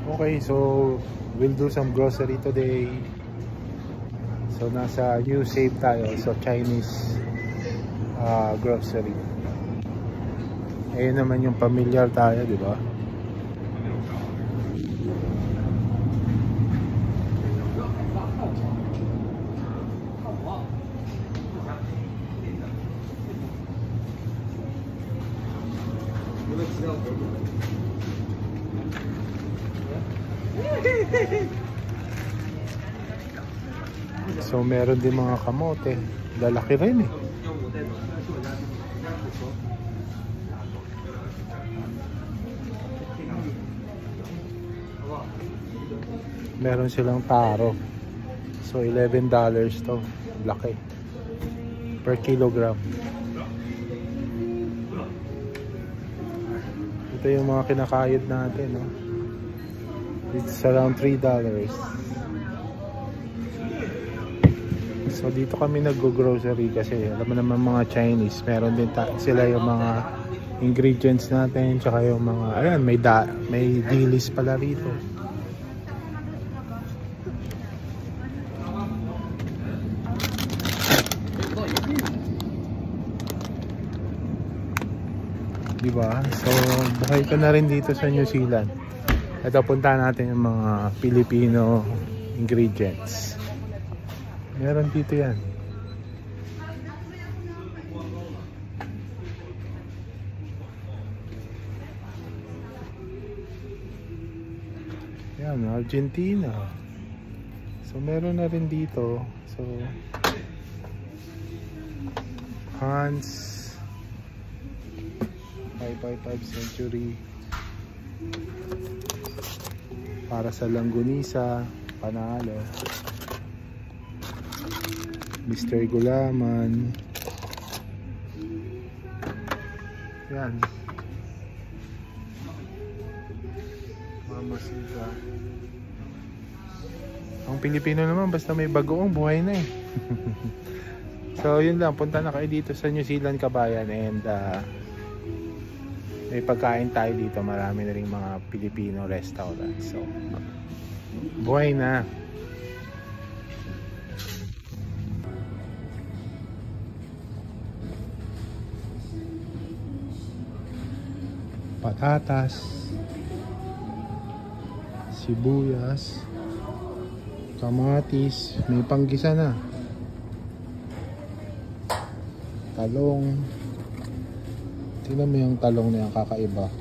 Okay, so we'll do some grocery today. So nasa New Save tayo, so Chinese grocery. Ayun naman yung familiar tayo, di ba? So meron din mga kamote, lalaki rin eh. Meron silang taro, so $11 to, laki per kilogram. Ito yung mga kinakayod natin, no? It's around $3. So dito kami nag-grocery kasi alam mo naman mga Chinese, meron din sila yung mga ingredients natin, tsaka yung mga, ayan, may dilis pala rito. Diba? So buhay ko na rin dito sa New Zealand. Ito, punta natin yung mga Filipino ingredients. Meron dito yan. Yan, Argentina. So meron na rin dito. So Hans 555 Century para sa Langgunisa, panalo. Mr. Gulaman. Yan. Mama Siga. Ang Pilipino naman basta may bagoong buhay na eh. So yun lang, punta na kayo dito sa New Zealand, kabayan, and may pagkain tayo dito. Marami na rin mga Filipino restaurant. So buhay na. Patatas, sibuyas, kamatis, may panggisa na, talong. Tingnan mo yung talong na yan, kakaiba.